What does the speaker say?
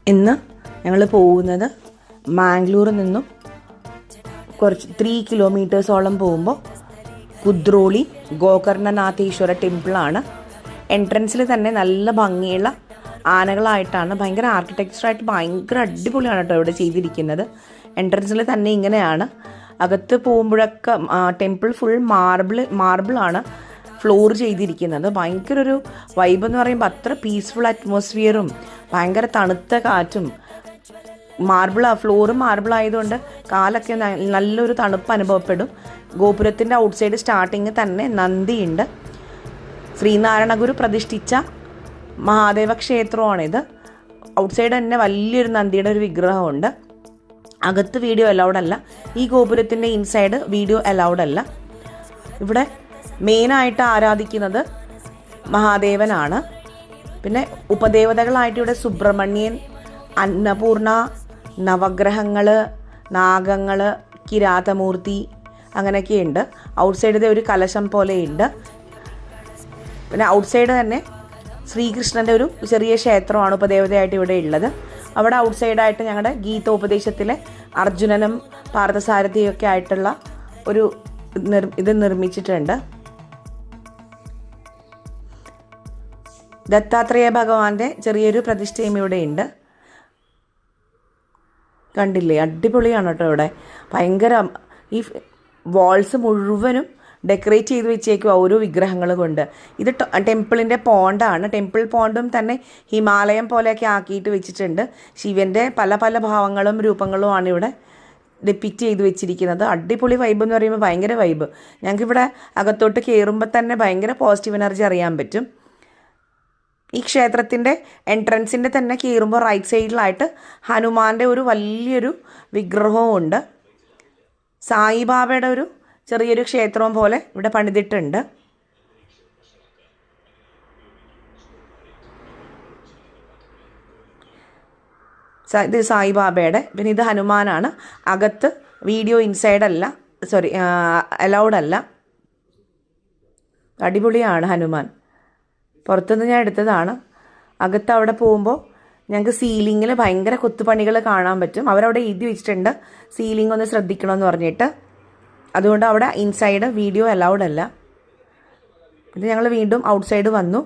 ഇന്ന് ഞങ്ങൾ പോകുന്നത് മാംഗ്ലൂരിൽ നിന്നും കുറച്ച് 3 കിലോമീറ്റേഴ്സോളം പോകുമ്പോൾ കുദ്രോളി ഗോകർണനാഥേശ്വര ടെമ്പിളാണ്. എൻട്രൻസിൽ തന്നെ നല്ല ഭംഗിയുള്ള ആനകളായിട്ടാണ്, ഭയങ്കര ആർക്കിടെക്ചറായിട്ട് ഭയങ്കര അടിപൊളിയാണ് കേട്ടോ ഇവിടെ ചെയ്തിരിക്കുന്നത്. എൻട്രൻസിൽ തന്നെ ഇങ്ങനെയാണ്. അകത്ത് പോകുമ്പോഴൊക്കെ ടെമ്പിൾ ഫുൾ മാർബിളാണ് ഫ്ലോർ ചെയ്തിരിക്കുന്നത്. ഭയങ്കര ഒരു വൈബ് എന്ന് പറയുമ്പോൾ അത്ര പീസ്ഫുൾ അറ്റ്മോസ്ഫിയറും ഭയങ്കര തണുത്ത കാറ്റും. ഫ്ലോറ് മാർബിൾ ആയതുകൊണ്ട് കാലൊക്കെ നല്ലൊരു തണുപ്പ് അനുഭവപ്പെടും. ഗോപുരത്തിൻ്റെ ഔട്ട് സൈഡ് സ്റ്റാർട്ടിങ് തന്നെ നന്ദിയുണ്ട്. ശ്രീനാരായണ ഗുരു പ്രതിഷ്ഠിച്ച മഹാദേവ ക്ഷേത്രമാണിത്. ഔട്ട് സൈഡ് തന്നെ വലിയൊരു നന്ദിയുടെ ഒരു വിഗ്രഹമുണ്ട്. അകത്ത് വീഡിയോ അലൗഡ് അല്ല. ഈ ഗോപുരത്തിൻ്റെ ഇൻസൈഡ് വീഡിയോ അലൗഡ് അല്ല. ഇവിടെ മെയിനായിട്ട് ആരാധിക്കുന്നത് മഹാദേവനാണ്. പിന്നെ ഉപദേവതകളായിട്ട് ഇവിടെ സുബ്രഹ്മണ്യൻ, അന്നപൂർണ, നവഗ്രഹങ്ങൾ, നാഗങ്ങൾ, കിരാതമൂർത്തി അങ്ങനെയൊക്കെയുണ്ട്. ഔട്ട് സൈഡിൽ ഒരു കലശം പോലെയുണ്ട്. പിന്നെ ഔട്ട് സൈഡ് തന്നെ ശ്രീകൃഷ്ണൻ്റെ ഒരു ചെറിയ ക്ഷേത്രമാണ് ഉപദേവതയായിട്ട് ഇവിടെ ഉള്ളത്. അവിടെ ഔട്ട് സൈഡായിട്ട് ഞങ്ങളുടെ ഗീതോപദേശത്തിലെ അർജുനനും പാർത്ഥസാരഥിയൊക്കെ ആയിട്ടുള്ള ഒരു ഇത് നിർമ്മിച്ചിട്ടുണ്ട്. ദത്താത്രേയ ഭഗവാന്റെ ചെറിയൊരു പ്രതിഷ്ഠയും ഇവിടെ ഉണ്ട്. കണ്ടില്ലേ, അടിപൊളിയാണ് കേട്ടോ ഇവിടെ. ഭയങ്കര ഈ വാൾസ് മുഴുവനും ഡെക്കറേറ്റ് ചെയ്ത് വെച്ചേക്കുക ഓരോ വിഗ്രഹങ്ങൾ കൊണ്ട്. ഇത് ടെമ്പിളിൻ്റെ പോണ്ടാണ്. ടെമ്പിൾ പോണ്ടും തന്നെ ഹിമാലയം പോലെയൊക്കെ ആക്കിയിട്ട് വെച്ചിട്ടുണ്ട്. ശിവൻ്റെ പല പല ഭാവങ്ങളും രൂപങ്ങളുമാണ് ഇവിടെ ഡെപ്പിക്റ്റ് ചെയ്ത് വെച്ചിരിക്കുന്നത്. അടിപൊളി വൈബ് എന്ന് പറയുമ്പോൾ ഭയങ്കര വൈബ്. ഞങ്ങൾക്കിവിടെ അകത്തോട്ട് കയറുമ്പോൾ തന്നെ ഭയങ്കര പോസിറ്റീവ് എനർജി അറിയാൻ പറ്റും. ഈ ക്ഷേത്രത്തിൻ്റെ എൻട്രൻസിൻ്റെ തന്നെ കയറുമ്പോൾ റൈറ്റ് സൈഡിലായിട്ട് ഹനുമാൻ്റെ ഒരു വലിയൊരു വിഗ്രഹവും ഉണ്ട്. സായിബാബയുടെ ഒരു ചെറിയൊരു ക്ഷേത്രവും പോലെ ഇവിടെ പണിതിട്ടുണ്ട്. ഇത് സായിബാബയുടെ, പിന്നെ ഇത് ഹനുമാനാണ്. അകത്ത് വീഡിയോ ഇൻസൈഡ് അല്ല, അലൗഡ് അല്ല. അടിപൊളിയാണ് ഹനുമാൻ. പുറത്തുനിന്ന് ഞാൻ എടുത്തതാണ്. അകത്ത് അവിടെ പോകുമ്പോൾ ഞങ്ങൾക്ക് സീലിങ്ങിൽ ഭയങ്കര കൊത്തുപണികൾ കാണാൻ പറ്റും. അവരവിടെ എഴുതി വെച്ചിട്ടുണ്ട് സീലിംഗ് ഒന്ന് ശ്രദ്ധിക്കണമെന്ന് പറഞ്ഞിട്ട്. അതുകൊണ്ട് അവിടെ ഇൻസൈഡ് വീഡിയോ അലൗഡ് അല്ല. ഇത് ഞങ്ങൾ വീണ്ടും ഔട്ട് സൈഡ് വന്നു.